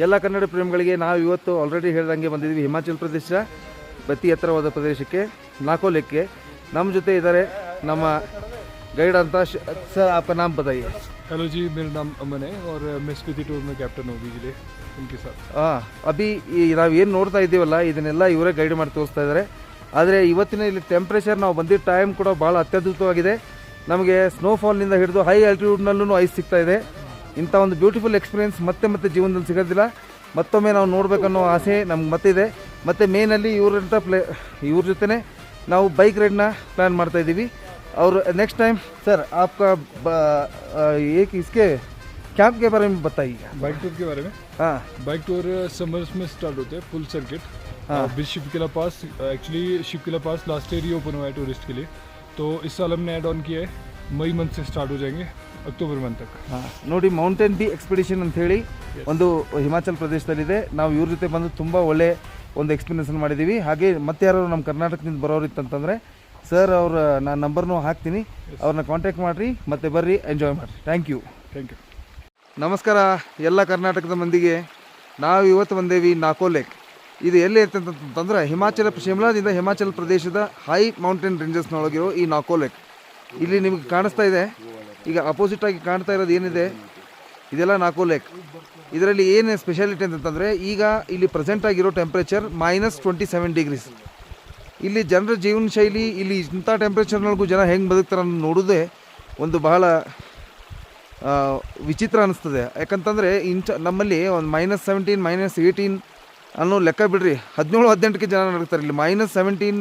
ಎಲ್ಲ ಕನ್ನಡ ಪ್ರೇಮಿಗಳಿಗೆ ನಾವು ಇವತ್ತು ಆಲ್ರೆಡಿ ಹೇಳ್ದಂಗೆ ಬಂದಿದ್ದೀವಿ ಹಿಮಾಚಲ ಪ್ರದೇಶ ಅತಿ ಎತ್ತರವಾದ ಪ್ರದೇಶಕ್ಕೆ ನಾಕೋಲೆಕ್ಕೆ. ನಮ್ಮ ಜೊತೆ ಇದ್ದಾರೆ ನಮ್ಮ ಗೈಡ್ ಅಂತ. ಸರ್ आप नाम बताइए. हेलो जी, मेरा नाम अमन है और मैं स्पीति टूर में कैप्टन हूँ अभी उनके साथ. ಅಭಿ ನಾವು ಏನು ನೋಡ್ತಾ ಇದ್ದೀವಲ್ಲ ಇದನ್ನೆಲ್ಲ ಇವರೇ ಗೈಡ್ ಮಾಡಿ ತೋರಿಸ್ತಾ ಇದ್ದಾರೆ. ಆದರೆ ಇವತ್ತಿನ ಇಲ್ಲಿ ಟೆಂಪ್ರೇಚರ್ ನಾವು ಬಂದಿದ್ದ ಟೈಮ್ ಕೂಡ ಭಾಳ ಅತ್ಯದ್ಭುತವಾಗಿದೆ. ನಮಗೆ ಸ್ನೋಫಾಲ್ನಿಂದ ಹಿಡಿದು ಹೈ ಆಲ್ಟಿಟ್ಯೂಡ್ನಲ್ಲೂ ಐಸ್ ಸಿಗ್ತಾ ಇದೆ. ಇಂಥ ಒಂದು ಬ್ಯೂಟಿಫುಲ್ ಎಕ್ಸ್ಪೀರಿಯೆನ್ಸ್ ಮತ್ತೆ ಜೀವನದಲ್ಲಿ ಸಿಗೋದಿಲ್ಲ. ಮತ್ತೊಮ್ಮೆ ನಾವು ನೋಡಬೇಕನ್ನೋ ಆಸೆ ನಮ್ಗೆ ಮತ್ತಿದೆ. ಮತ್ತು ಮೇನಲ್ಲಿ ಇವ್ರ ಜೊತೆ ನಾವು ಬೈಕ್ ರೈಡ್ನ ಪ್ಲ್ಯಾನ್ ಮಾಡ್ತಾಯಿದ್ದೀವಿ. और नेक्स्ट टाइम सर आपका एक इसके कैंप के बारे में बताइए. बाइक टूर के बारे में. हाँ, बाइक टूर समर्स में स्टार्ट होते हैं full circuit. With Shipki La pass. Actually Shipki La pass last year he open हुआ है टूरिस्ट के लिए, तो इस साल हमने ऐड ऑन किया है. मई मंथ से स्टार्ट हो जाएंगे अक्टूबर मंथ तक. ನೋಡಿ ಮೌಂಟೇನ್ ಬಿ ಎಕ್ಸ್ಪಿಡಿಷನ್ ಅಂತ ಹೇಳಿ ಒಂದು ಹಿಮಾಚಲ ಪ್ರದೇಶದಲ್ಲಿದೆ. ನಾವು ಇವ್ರ ಜೊತೆ ಬಂದು ತುಂಬ ಒಳ್ಳೆ ಒಂದು ಎಕ್ಸ್ಪೀರಿಯನ್ಸ್ ಮಾಡಿದ್ದೀವಿ. ಹಾಗೆ ಮತ್ತೆ ಯಾರು ನಮ್ಮ ಕರ್ನಾಟಕದಿಂದ ಬರೋರು ಇತ್ತಂತಂದರೆ ಸರ್ ಅವ್ರ ನಾನು ನಂಬರ್ನೂ ಹಾಕ್ತೀನಿ, ಅವ್ರನ್ನ ಕಾಂಟ್ಯಾಕ್ಟ್ ಮಾಡಿರಿ ಮತ್ತು ಬರ್ರಿ, ಎಂಜಾಯ್ ಮಾಡಿರಿ. Thank you. ನಮಸ್ಕಾರ ಎಲ್ಲ ಕರ್ನಾಟಕದ ಮಂದಿಗೆ. ನಾವು ಇವತ್ತು ಬಂದೇವಿ ನಾಕೋ ಲೇಕ್. ಇದು ಎಲ್ಲಿ ಇರುತ್ತೆ ಅಂತಂದ್ರೆ ಶಿಮ್ಲಾದಿಂದ ಹಿಮಾಚಲ ಪ್ರದೇಶದ ಹೈ ಮೌಂಟೇನ್ ರೇಂಜಸ್ನೊಳಗಿರೋ ಈ ನಾಕೋ ಲೇಕ್. ಇಲ್ಲಿ ನಿಮಗೆ ಕಾಣಿಸ್ತಾ ಇದೆ, ಈಗ ಅಪೋಸಿಟಾಗಿ ಕಾಣ್ತಾ ಇರೋದು ಏನಿದೆ ಇದೆಲ್ಲ ನಾಕೋ ಲೇಕ್. ಇದರಲ್ಲಿ ಏನು ಸ್ಪೆಷಾಲಿಟಿ ಅಂತಂದರೆ ಈಗ ಇಲ್ಲಿ ಪ್ರೆಸೆಂಟ್ ಆಗಿರೋ ಟೆಂಪ್ರೇಚರ್ -27 ಡಿಗ್ರೀಸ್. ಇಲ್ಲಿ ಜನರ ಜೀವನ ಶೈಲಿ, ಇಲ್ಲಿ ಇಂಥ ಟೆಂಪ್ರೇಚರ್ನೊಳಗೂ ಜನ ಹೆಂಗೆ ಬದುಕ್ತಾರೆ ಅನ್ನೋದು ನೋಡೋದೇ ಒಂದು ಬಹಳ ವಿಚಿತ್ರ ಅನ್ನಿಸ್ತದೆ. ಯಾಕಂತಂದರೆ ನಮ್ಮಲ್ಲಿ ಒಂದು -17 -18 ಅನ್ನೋ ಲೆಕ್ಕ ಬಿಡ್ರಿ, 17-18ಕ್ಕೆ ಜನ ನಡೀತಾರೆ. ಇಲ್ಲಿ -17,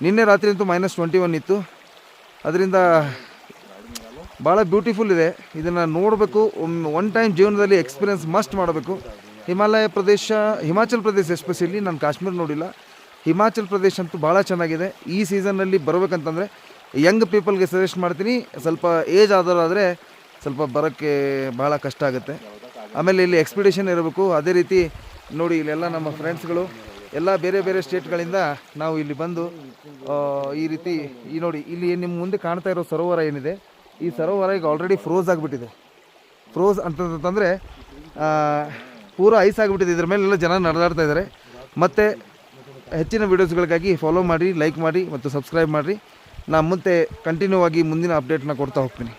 ನಿನ್ನೆ ರಾತ್ರಿ ಅಂತೂ -21 ಇತ್ತು. ಅದರಿಂದ ಭಾಳ ಬ್ಯೂಟಿಫುಲ್ ಇದೆ. ಇದನ್ನು ನೋಡಬೇಕು, ಒನ್ ಟೈಮ್ ಜೀವನದಲ್ಲಿ ಎಕ್ಸ್ಪೀರಿಯನ್ಸ್ ಮಸ್ಟ್ ಮಾಡಬೇಕು. ಹಿಮಾಚಲ ಪ್ರದೇಶ ಎಸ್ಪೆಷಲಿ, ನಾನು ಕಾಶ್ಮೀರ ನೋಡಿಲ್ಲ, ಹಿಮಾಚಲ ಪ್ರದೇಶ ಅಂತೂ ಭಾಳ ಚೆನ್ನಾಗಿದೆ. ಈ ಸೀಸನ್ನಲ್ಲಿ ಬರಬೇಕಂತಂದರೆ ಯಂಗ್ ಪೀಪಲ್ಗೆ ಸಜೆಸ್ಟ್ ಮಾಡ್ತೀನಿ. ಸ್ವಲ್ಪ ಏಜ್ ಆದವರಾದರೆ ಸ್ವಲ್ಪ ಬರೋಕ್ಕೆ ಭಾಳ ಕಷ್ಟ ಆಗುತ್ತೆ. ಆಮೇಲೆ ಇಲ್ಲಿ ಎಕ್ಸ್ಪಿಡೇಷನ್ ಇರಬೇಕು. ಅದೇ ರೀತಿ ನೋಡಿ, ಇಲ್ಲೆಲ್ಲ ನಮ್ಮ ಫ್ರೆಂಡ್ಸ್ಗಳು ಎಲ್ಲ ಬೇರೆ ಬೇರೆ ಸ್ಟೇಟ್ಗಳಿಂದ ನಾವು ಇಲ್ಲಿ ಬಂದು ಈ ರೀತಿ ನೋಡಿ, ಇಲ್ಲಿ ನಿಮ್ಮ ಮುಂದೆ ಕಾಣ್ತಾ ಇರೋ ಸರೋವರ ಏನಿದೆ, ಈ ಸರೋವರ ಈಗ ಆಲ್ರೆಡಿ ಫ್ರೋಸ್ ಆಗಿಬಿಟ್ಟಿದೆ. ಫ್ರೋಸ್ ಅಂತಂತಂದರೆ ಪೂರ ಐಸ್ ಆಗಿಬಿಟ್ಟಿದೆ. ಇದ್ರ ಮೇಲೆಲ್ಲ ಜನ ನಡೆದಾಡ್ತಾ ಇದ್ದಾರೆ. ಮತ್ತು ಹೆಚ್ಚಿನ ವೀಡಿಯೋಸ್ಗಳಿಗಾಗಿ ಫಾಲೋ ಮಾಡಿ, ಲೈಕ್ ಮಾಡಿ ಮತ್ತು ಸಬ್ಸ್ಕ್ರೈಬ್ ಮಾಡಿರಿ. ನಾನು ಮುಂದೆ ಕಂಟಿನ್ಯೂ ಆಗಿ ಮುಂದಿನ ಅಪ್ಡೇಟ್ನ ಕೊಡ್ತಾ ಹೋಗ್ತೀನಿ.